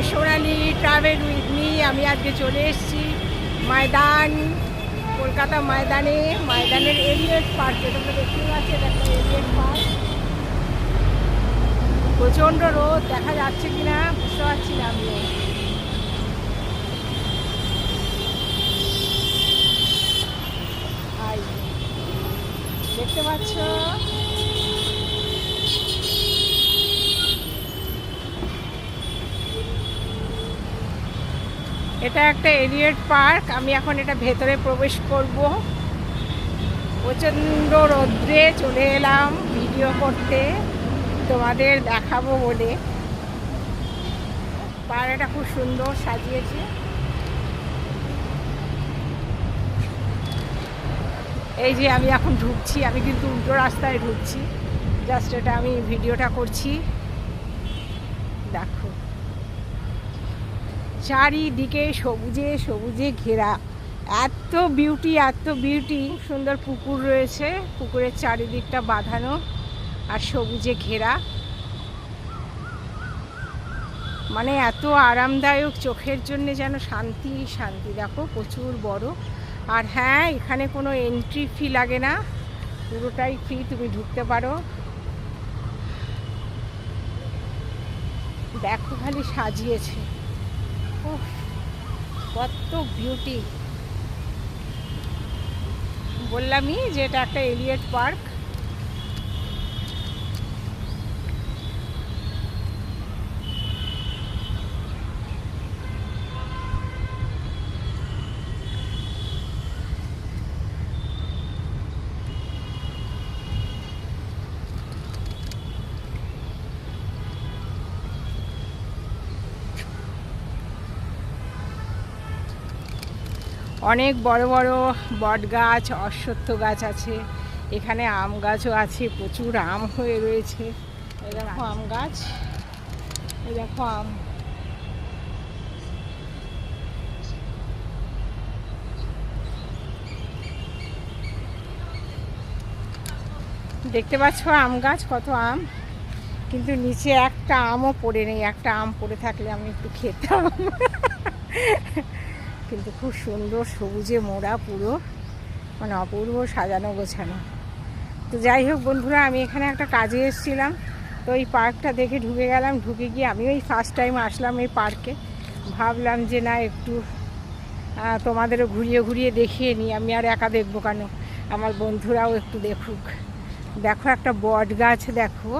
Sonali travel with me. আমি আজকে চলে এসেছি ময়দান, কলকাতা ময়দানের এলিয়েট পার্কে। তোমরা দেখতে পাচ্ছ, একটা এলিয়েট পার্ক। প্রচণ্ড রোদ, দেখা যাচ্ছে কিনা বুঝতে পারছি না আমিও। দেখতে পাচ্ছ, এটা একটা এলিয়েট পার্ক। আমি এখন এটা ভেতরে প্রবেশ করব। প্রচণ্ড রৌদ্রে চলে এলাম ভিডিও করতে, তোমাদের দেখাবো বলে। পার্কটা খুব সুন্দর সাজিয়েছে। এই যে আমি এখন ঢুকছি, আমি কিন্তু উল্টো রাস্তায় ঢুকছি। জাস্ট এটা আমি ভিডিওটা করছি। দেখো, চারিদিকে সবুজে সবুজে ঘেরা, এত বিউটি। সুন্দর পুকুর রয়েছে, পুকুরের চারিদিকটা বাঁধানো আর সবুজে ঘেরা, মানে এত আরামদায়ক, চোখের জন্য যেন শান্তি। দেখো, প্রচুর বড়। আর হ্যাঁ, এখানে কোনো এন্ট্রি ফি লাগে না, পুরোটাই ফ্রি, তুমি ঢুকতে পারো। দেখো খালি সাজিয়েছে, কত বিউটি। বললামই যে এটা একটা এলিয়েট পার্ক। অনেক বড় বড় বট গাছ, অশ্বত্থ গাছ আছে। এখানে আম গাছও আছে, প্রচুর আম হয়ে রয়েছে। এই দেখো আম গাছ, এই দেখো আম। দেখতে পাচ্ছ আম গাছ, কত আম, কিন্তু নিচে একটা আমও পড়ে নেই। একটা আম পড়ে থাকলে আমি একটু খেতাম। কিন্তু খুব সুন্দর সবুজে মোড়া, পুরো মানে অপূর্ব সাজানো গোছানো। তো যাই হোক বন্ধুরা, আমি এখানে একটা কাজে এসেছিলাম, তো এই পার্কটা দেখে ঢুকে গেলাম। ঢুকে গিয়ে আমি ওই ফার্স্ট টাইম আসলাম এই পার্কে, ভাবলাম যে না একটু তোমাদেরও ঘুরিয়ে দেখিয়ে নিই। আমি আর একা দেখবো কেন, আমার বন্ধুরাও একটু দেখুক। দেখো একটা বট গাছ, দেখো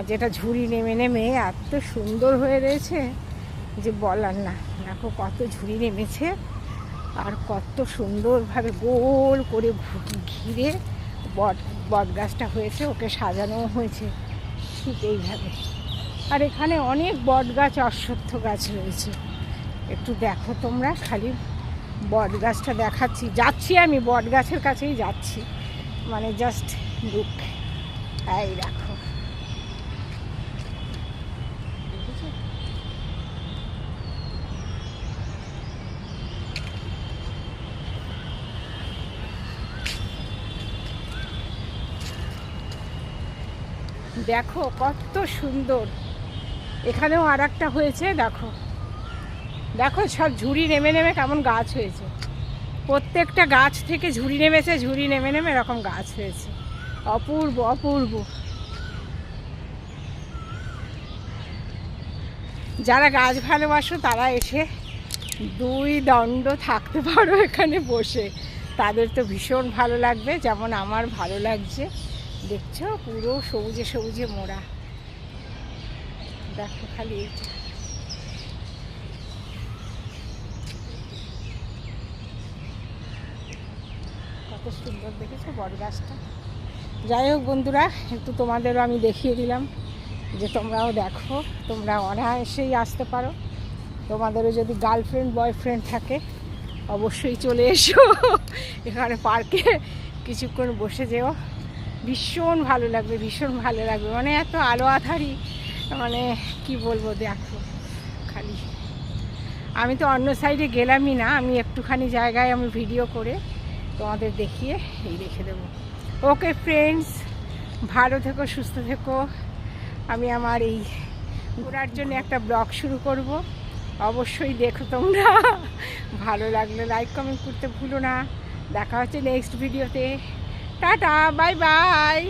যেটা ঝুড়ি নেমে এত সুন্দর হয়ে রয়েছে যে বলার না। দেখো কত ঝুড়ি নেমেছে, আর কত সুন্দরভাবে গোল করে ঘিরে বট গাছটা হয়েছে, ওকে সাজানো হয়েছে ঠিক এইভাবে। আর এখানে অনেক বট গাছ, অশ্বত্থ গাছ রয়েছে। একটু দেখো তোমরা, খালি বট গাছটা যাচ্ছি আমি বট গাছের কাছেই যাচ্ছি, মানে জাস্ট লুক। এই দেখো, দেখো কত সুন্দর। এখানেও আর একটা হয়েছে, দেখো দেখো সব ঝুড়ি নেমে কেমন গাছ হয়েছে। প্রত্যেকটা গাছ থেকে ঝুড়ি নেমেছে, ঝুড়ি নেমে এরকম গাছ হয়েছে। অপূর্ব। যারা গাছ ভালোবাসো তারা এসে 2 দণ্ড থাকতে পারো এখানে বসে, তাদের তো ভীষণ ভালো লাগবে, যেমন আমার ভালো লাগছে। দেখছো পুরো সবুজে মোড়া। দেখো খালি এইটা, কত সুন্দর দেখেছো বট গাছটা। যাই হোক বন্ধুরা, একটু তোমাদেরও আমি দেখিয়ে দিলাম যে তোমরাও দেখো, তোমরা অনায়াসেই আসতে পারো। তোমাদেরও যদি গার্লফ্রেন্ড বয়ফ্রেন্ড থাকে অবশ্যই চলে এসো এখানে পার্কে, কিছুক্ষণ বসে যেও, ভীষণ ভালো লাগবে। মানে এত আলো আধারি, মানে কি বলবো। দেখো খালি, আমি তো অন্য সাইডে গেলামই না, আমি একটুখানি জায়গায় আমি ভিডিও করে তোমাদের দেখিয়ে এই রেখে দেবো। ওকে ফ্রেন্ডস, ভালো থেকো, সুস্থ থেকো। আমি আমার এই ঘোরার জন্য একটা ব্লগ শুরু করব, অবশ্যই দেখো তোমরা। ভালো লাগলে লাইক কমেন্ট করতে ভুলো না। দেখা হচ্ছে নেক্সট ভিডিওতে। Tata, bye bye.